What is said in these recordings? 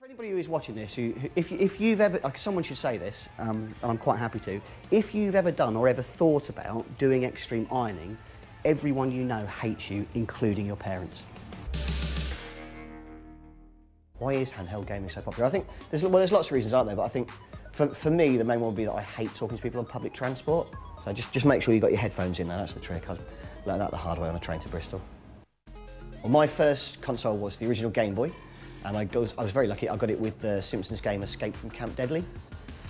For anybody who is watching this, if you've ever, like someone should say this, and I'm quite happy to, if you've ever done or ever thought about doing extreme ironing, everyone you know hates you, including your parents. Why is handheld gaming so popular? I think there's lots of reasons, aren't there? But I think for me, the main one would be that I hate talking to people on public transport. So just make sure you've got your headphones in there. That's the trick. I learned that the hard way on a train to Bristol. Well, my first console was the original Game Boy. And I was very lucky, I got it with the Simpsons game Escape from Camp Deadly.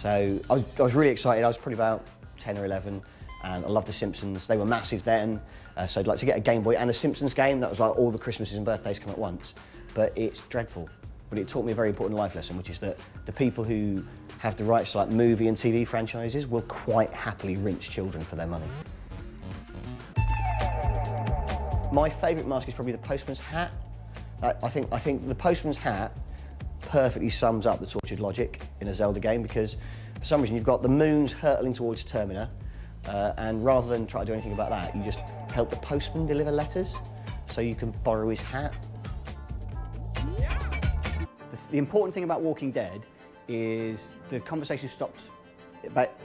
So I was really excited, I was probably about 10 or 11, and I loved the Simpsons. They were massive then, so I'd like to get a Game Boy and a Simpsons game. That was like all the Christmases and birthdays come at once. But it's dreadful. But it taught me a very important life lesson, which is that the people who have the rights to like movie and TV franchises will quite happily rinse children for their money. My favourite mask is probably the postman's hat. I think the postman's hat perfectly sums up the tortured logic in a Zelda game, because for some reason you've got the moons hurtling towards Termina, and rather than try to do anything about that, you just help the postman deliver letters so you can borrow his hat. The important thing about Walking Dead is the conversation stopped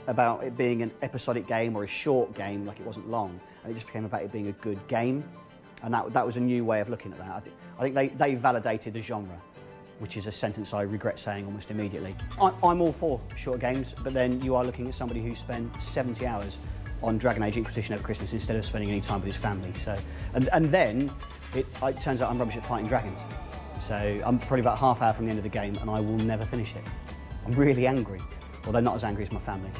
about it being an episodic game or a short game, like it wasn't long, and it just became about it being a good game. And that was a new way of looking at that. I think they validated the genre, which is a sentence I regret saying almost immediately. I'm all for short games, but then you are looking at somebody who spent 70 hours on Dragon Age Inquisition over Christmas instead of spending any time with his family. So, and then it turns out I'm rubbish at fighting dragons. So I'm probably about half hour from the end of the game and I will never finish it. I'm really angry, although not as angry as my family.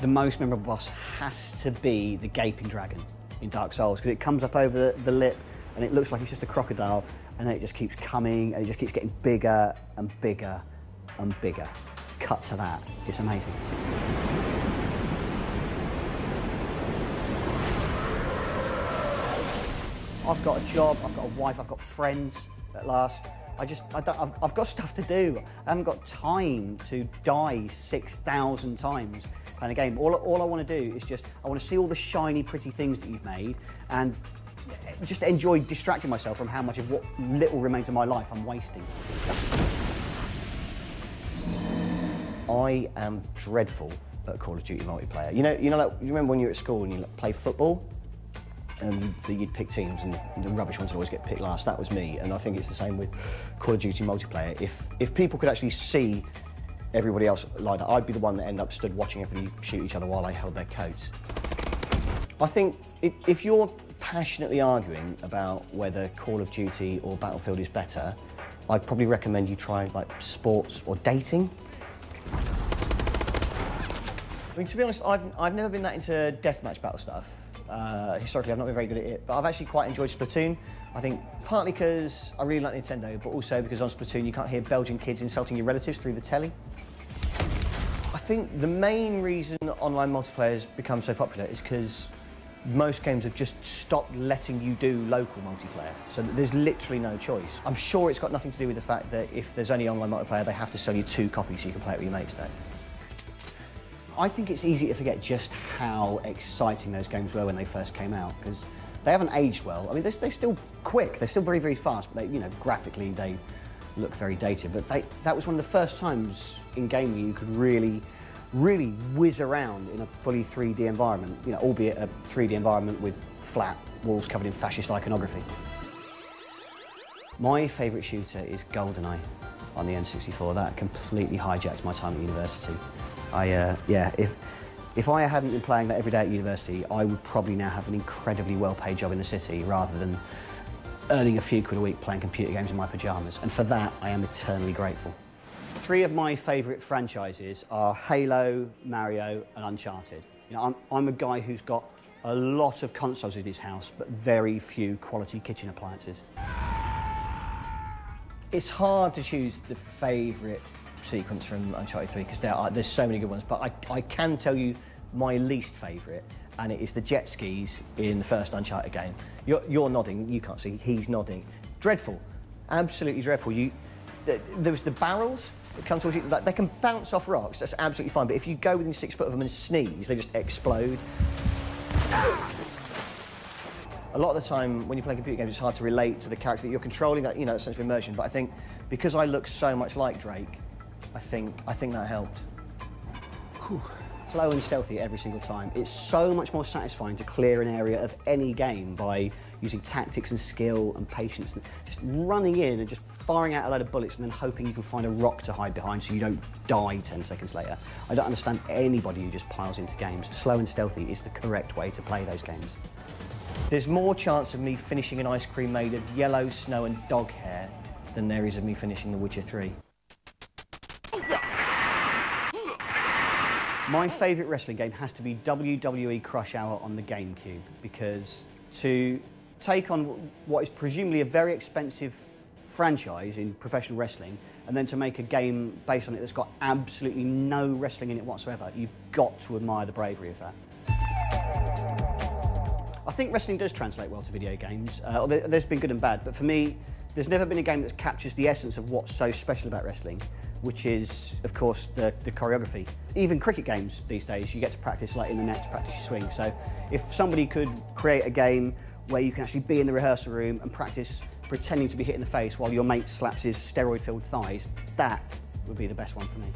The most memorable boss has to be the Gaping Dragon in Dark Souls, because it comes up over the lip and it looks like it's just a crocodile, and then it just keeps coming and it just keeps getting bigger and bigger and bigger. Cut to that, it's amazing. I've got a job, I've got a wife, I've got friends at last. I've got stuff to do. I haven't got time to die 6,000 times playing a game. All I want to do is I want to see all the shiny, pretty things that you've made and just enjoy distracting myself from how much of what little remains of my life I'm wasting. I am dreadful at Call of Duty multiplayer. You remember when you were at school and you play football? And you'd pick teams and the rubbish ones would always get picked last. That was me, and I think it's the same with Call of Duty multiplayer. If people could actually see everybody else lined up, I'd be the one that ended up stood watching everybody shoot each other while I held their coats. I think if you're passionately arguing about whether Call of Duty or Battlefield is better, I'd probably recommend you try like sports or dating. I mean, to be honest, I've never been that into deathmatch battle stuff. Historically, I've not been very good at it, but I've actually quite enjoyed Splatoon. I think partly because I really like Nintendo, but also because on Splatoon you can't hear Belgian kids insulting your relatives through the telly. I think the main reason online multiplayer has become so popular is because most games have just stopped letting you do local multiplayer, so there's literally no choice. I'm sure it's got nothing to do with the fact that if there's only online multiplayer, they have to sell you 2 copies so you can play it with your mates though. I think it's easy to forget just how exciting those games were when they first came out, because they haven't aged well. I mean, they're still quick, they're still very, very fast, but graphically they look very dated. But that was one of the first times in gaming you could really whiz around in a fully 3D environment, albeit a 3D environment with flat walls covered in fascist iconography. My favourite shooter is GoldenEye on the N64. That completely hijacked my time at university. If I hadn't been playing that every day at university, I would probably now have an incredibly well-paid job in the city rather than earning a few quid a week playing computer games in my pyjamas. And for that, I am eternally grateful. 3 of my favourite franchises are Halo, Mario and Uncharted. I'm a guy who's got a lot of consoles in his house, but very few quality kitchen appliances. It's hard to choose the favourite sequence from Uncharted 3 because there's so many good ones, but I can tell you my least favourite, and it is the jet skis in the first Uncharted game. You're nodding, you can't see, he's nodding. Dreadful, absolutely dreadful. There's the barrels that come towards you, they can bounce off rocks, that's absolutely fine, but if you go within 6 foot of them and sneeze, they just explode. A lot of the time when you play computer games, it's hard to relate to the character that you're controlling, that sense of immersion, but I think because I look so much like Drake, I think that helped. Whew. Slow and stealthy every single time. It's so much more satisfying to clear an area of any game by using tactics and skill and patience, and just running in and just firing out a load of bullets and then hoping you can find a rock to hide behind so you don't die 10 seconds later. I don't understand anybody who just piles into games. Slow and stealthy is the correct way to play those games. There's more chance of me finishing an ice cream made of yellow snow and dog hair than there is of me finishing The Witcher 3. My favourite wrestling game has to be WWE Crush Hour on the GameCube, because to take on what is presumably a very expensive franchise in professional wrestling and then to make a game based on it that's got absolutely no wrestling in it whatsoever, you've got to admire the bravery of that. I think wrestling does translate well to video games. There's been good and bad, but for me, there's never been a game that captures the essence of what's so special about wrestling, which is, of course, the choreography. Even cricket games these days, you get to practice like in the net to practice your swing. So if somebody could create a game where you can actually be in the rehearsal room and practice pretending to be hit in the face while your mate slaps his steroid-filled thighs, that would be the best one for me.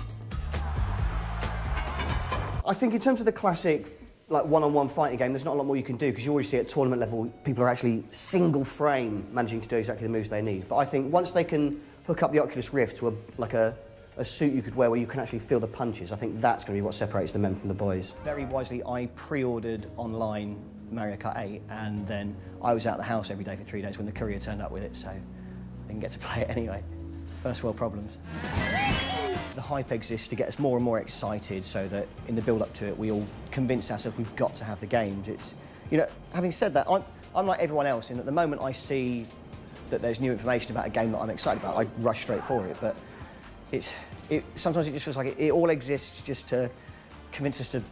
I think in terms of the classic like one-on-one fighting game, there's not a lot more you can do, because you already see at tournament level people are actually single frame managing to do exactly the moves they need. But I think once they can hook up the Oculus Rift to a suit you could wear where you can actually feel the punches, I think that's going to be what separates the men from the boys. Very wisely, I pre-ordered online Mario Kart 8, and then I was out the house every day for 3 days when the courier turned up with it, so I didn't get to play it anyway. First world problems. The hype exists to get us more and more excited, so that in the build-up to it, we all convince ourselves we've got to have the games. It's, you know, having said that, I'm like everyone else in that the moment I see that there's new information about a game that I'm excited about, I rush straight for it. But sometimes it just feels like it all exists just to convince us to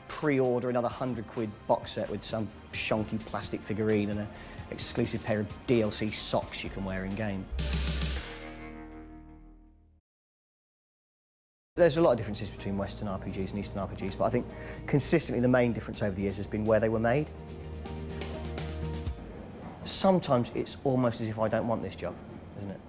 pre-order another £100 box set with some shonky plastic figurine and an exclusive pair of DLC socks you can wear in game. There's a lot of differences between Western RPGs and Eastern RPGs, but I think consistently the main difference over the years has been where they were made. Sometimes it's almost as if I don't want this job, isn't it?